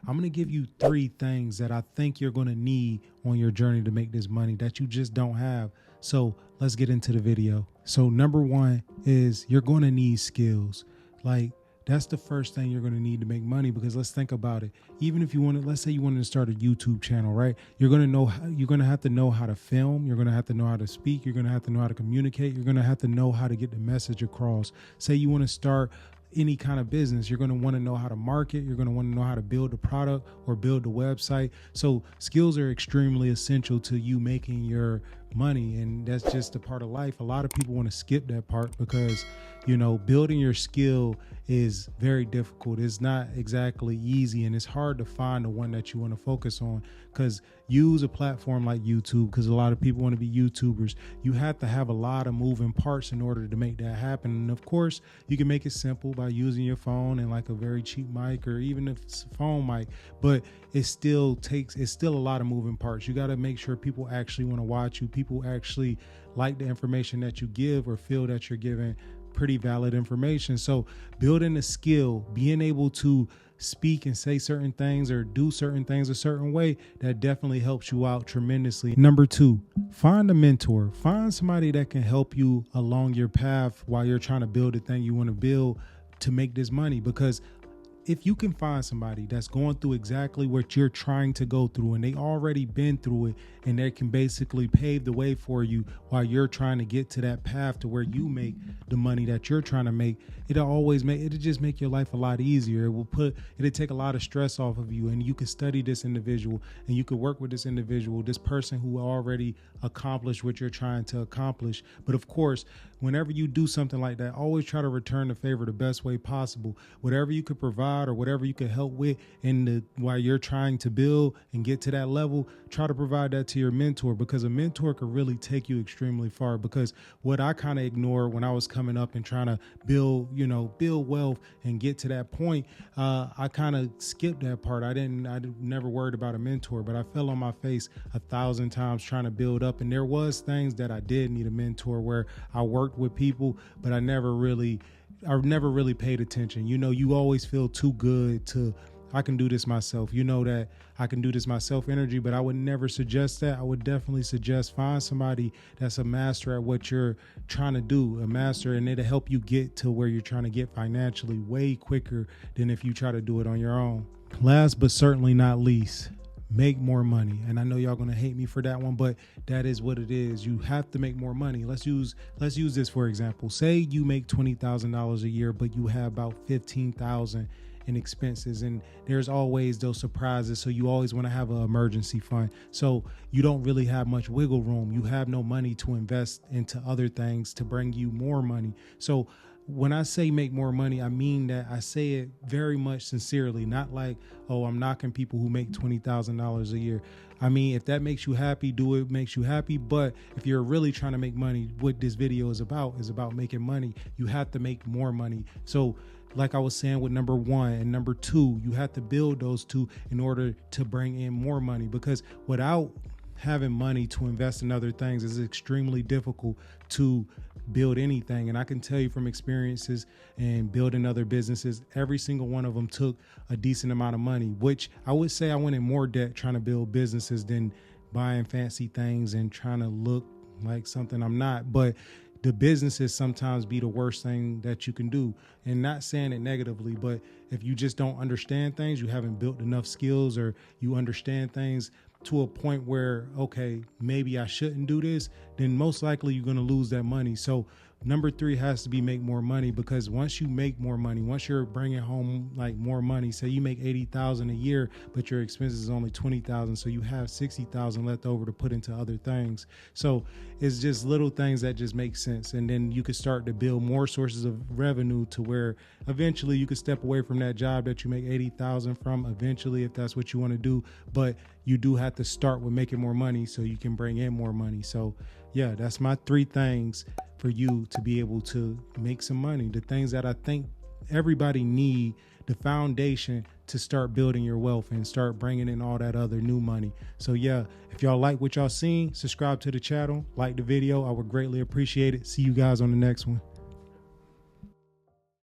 I'm going to give you 3 things that I think you're going to need on your journey to make this money that you just don't have. So let's get into the video. So number 1 is you're going to need skills. Like, that's the first thing you're going to need to make money, because let's think about it. Even if you want to, let's say you wanted to start a YouTube channel, right? You're going to have to know how to film. You're going to have to know how to speak. You're going to have to know how to communicate. You're going to have to know how to get the message across. Say you want to start any kind of business, you're going to want to know how to market. You're going to want to know how to build the product or build the website. So skills are extremely essential to you making your money, and that's just a part of life. A lot of people want to skip that part because, you know, building your skill is very difficult. It's not exactly easy, and it's hard to find the one that you want to focus on. Because use a platform like YouTube, because a lot of people want to be YouTubers. You have to have a lot of moving parts in order to make that happen. And of course, you can make it simple by using your phone and like a very cheap mic, or even if it's a phone mic, but it's still a lot of moving parts. You got to make sure people actually want to watch you. People actually like the information that you give, or feel that you're giving pretty valid information. So building a skill, being able to speak and say certain things or do certain things a certain way, that definitely helps you out tremendously. Number 2, find a mentor. Find somebody that can help you along your path while you're trying to build the thing you want to build to make this money. Because if you can find somebody that's going through exactly what you're trying to go through, and they already been through it, and they can basically pave the way for you while you're trying to get to that path to where you make the money that you're trying to make, it'll just make your life a lot easier. It'll take a lot of stress off of you, and you can study this individual, and you could work with this individual, this person who already accomplished what you're trying to accomplish. But of course, whenever you do something like that, always try to return the favor the best way possible. Whatever you could provide or whatever you could help with while you're trying to build and get to that level, try to provide that to your mentor, because a mentor could really take you extremely far. Because what I kind of ignored when I was coming up and trying to build wealth and get to that point, I kind of skipped that part. I never worried about a mentor, but I fell on my face 1,000 times trying to build up. And there was things that I did need a mentor, where I worked with people, but I never really paid attention. You know, you always feel too good to, I can do this myself. You know that I can do this myself energy, but I would never suggest that. I would definitely suggest find somebody that's a master at what you're trying to do, a master, and it'll help you get to where you're trying to get financially way quicker than if you try to do it on your own. Last but certainly not least, make more money. And I know y'all gonna hate me for that one, but that is what it is. You have to make more money. Let's use this for example. Say you make $20,000 a year, but you have about $15,000 in expenses, and there's always those surprises. So you always want to have an emergency fund. So you don't really have much wiggle room. You have no money to invest into other things to bring you more money. So when I say make more money, I mean that. I say it very much sincerely, not like, oh, I'm knocking people who make $20,000 a year. I mean, if that makes you happy, do it makes you happy. But if you're really trying to make money, what this video is about making money. You have to make more money. So like I was saying with number 1 and number 2, you have to build those 2 in order to bring in more money, because without having money to invest in other things, is extremely difficult to build anything. And I can tell you from experiences and building other businesses, every single one of them took a decent amount of money, which I would say I went in more debt trying to build businesses than buying fancy things and trying to look like something I'm not. But the businesses sometimes be the worst thing that you can do. And not saying it negatively, but if you just don't understand things, you haven't built enough skills, or you understand things to a point where, okay, maybe I shouldn't do this, then most likely you're going to lose that money. So number 3 has to be make more money, because once you make more money, once you're bringing home like more money, say you make $80,000 a year, but your expenses is only $20,000. So you have $60,000 left over to put into other things. So it's just little things that just make sense. And then you could start to build more sources of revenue to where eventually you could step away from that job that you make $80,000 from eventually, if that's what you want to do. But you do have to start with making more money so you can bring in more money. So yeah, that's my 3 things for you to be able to make some money. The things that I think everybody need, the foundation to start building your wealth and start bringing in all that other new money. So yeah, if y'all like what y'all seen, subscribe to the channel, like the video. I would greatly appreciate it. See you guys on the next one.